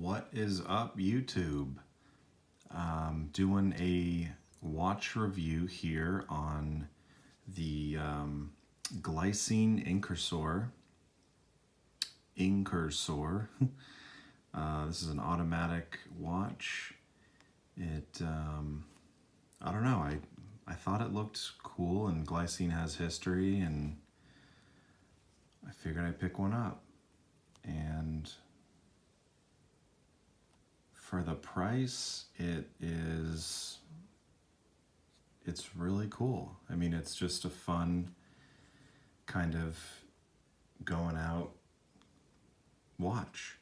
What is up, YouTube? Doing a watch review here on the Glycine Incursore. This is an automatic watch. I don't know, I thought it looked cool, and Glycine has history, and I figured I'd pick one up. And for the price, it's really cool. I mean, it's just a fun kind of going out watch.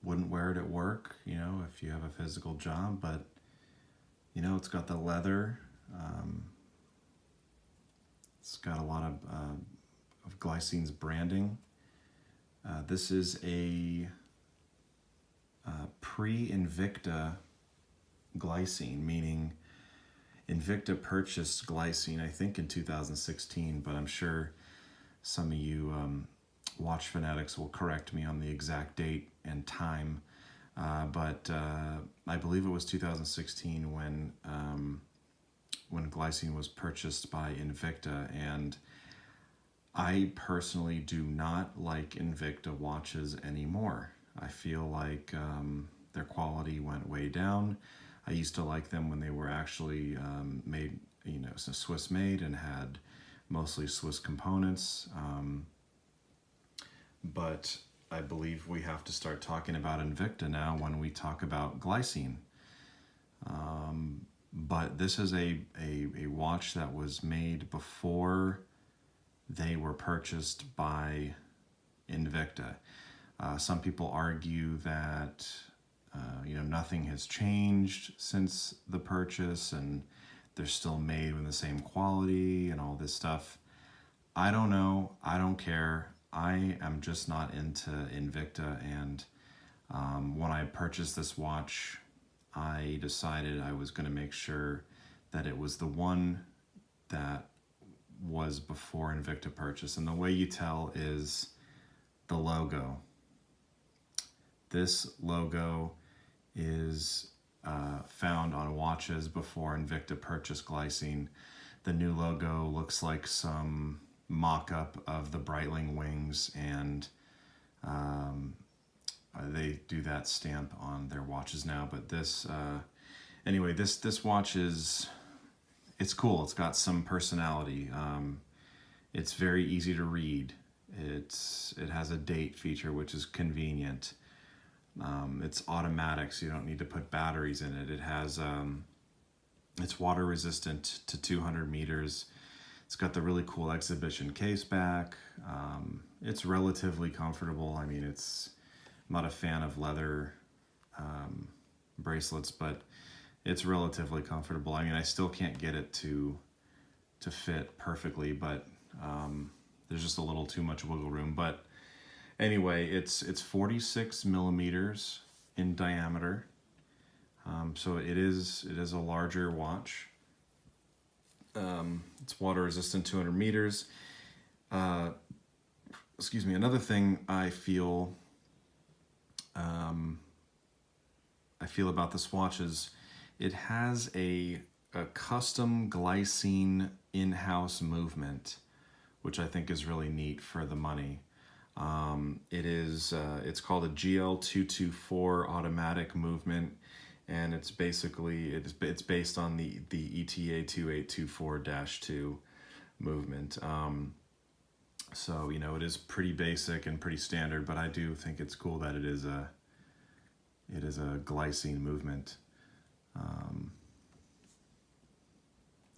Wouldn't wear it at work, you know, if you have a physical job, but you know, it's got the leather. It's got a lot of Glycine's branding. This is a pre-Invicta Glycine, meaning Invicta purchased Glycine, I think, in 2016, but I'm sure some of you watch fanatics will correct me on the exact date and time. But I believe it was 2016 when Glycine was purchased by Invicta, and I personally do not like Invicta watches anymore. I feel like their quality went way down. I used to like them when they were actually made, you know, Swiss made and had mostly Swiss components. But I believe we have to start talking about Invicta now when we talk about Glycine. But this is a watch that was made before they were purchased by Invicta. Some people argue that you know, nothing has changed since the purchase and they're still made with the same quality and all this stuff. I don't know. I don't care. I am just not into Invicta, and when I purchased this watch, I decided I was going to make sure that it was the one that was before Invicta purchase. And the way you tell is the logo. This logo is found on watches before Invicta purchased Glycine. The new logo looks like some mock-up of the Breitling wings, and they do that stamp on their watches now. But this, anyway, this watch it's cool. It's got some personality. It's very easy to read. It has a date feature, which is convenient. It's automatic, so you don't need to put batteries in it. It has, it's water resistant to 200 meters. It's got the really cool exhibition case back. It's relatively comfortable. I mean, I'm not a fan of leather bracelets, but it's relatively comfortable. I mean, I still can't get it to fit perfectly, but there's just a little too much wiggle room. But anyway, it's 46 millimeters in diameter, so it is a larger watch. It's water resistant, 200 meters. Excuse me. Another thing I feel about this watch is it has a custom Glycine in-house movement, which I think is really neat for the money. It's called a GL224 automatic movement, and it's basically it's based on the ETA 2824-2 movement. So you know, it is pretty basic and pretty standard, but I do think it's cool that it is a Glycine movement.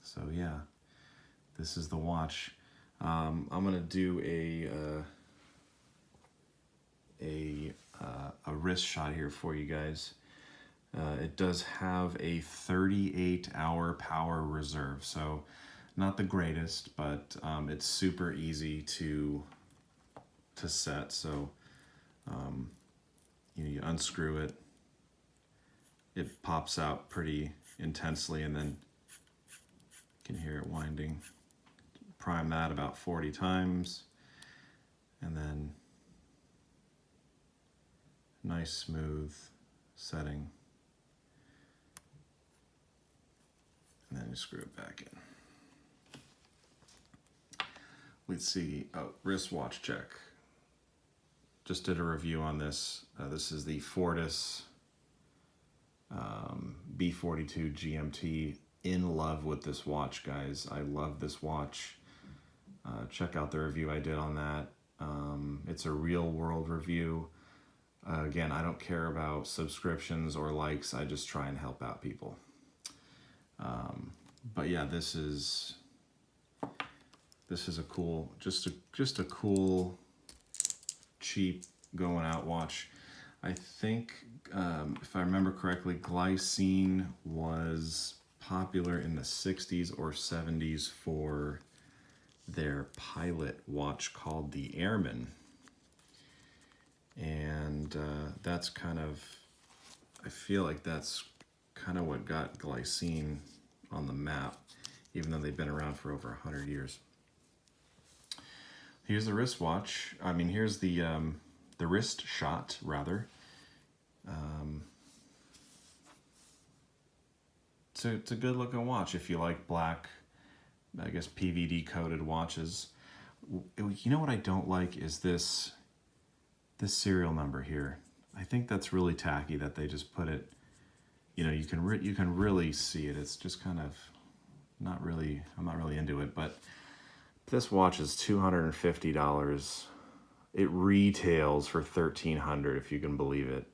So yeah, this is the watch. I'm gonna do a wrist shot here for you guys. It does have a 38-hour power reserve, so not the greatest, but it's super easy to set. So you unscrew it, it pops out pretty intensely, and then you can hear it winding. Prime that about 40 times, and then nice smooth setting. And then you screw it back in. Let's see, oh, wristwatch check. Just did a review on this. This is the Fortis B42 GMT. In love with this watch, guys. I love this watch. Check out the review I did on that. It's a real world review. Again, I don't care about subscriptions or likes. I just try and help out people. But yeah, this is a cool, just a cool, cheap going out watch. I think, if I remember correctly, Glycine was popular in the 60s or 70s for their pilot watch called the Airman. And that's kind of, I feel like that's kind of what got Glycine on the map, even though they've been around for over 100 years. Here's the wristwatch. I mean, here's the wrist shot, rather. It's a good looking watch if you like black, I guess, PVD coated watches. You know what I don't like is this serial number here. I think that's really tacky that they just put it, you know, you can really see it. It's just kind of I'm not really into it, but this watch is $250. It retails for $1,300, if you can believe it.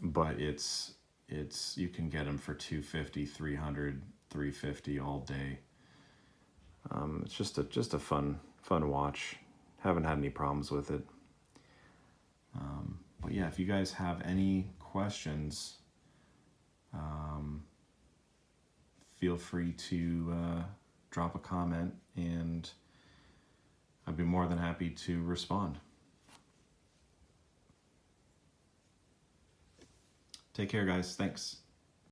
But it's you can get them for $250, $300, $350 all day. It's just a fun watch. Haven't had any problems with it. But yeah, if you guys have any questions, feel free to drop a comment, and I'd be more than happy to respond. Take care, guys. Thanks.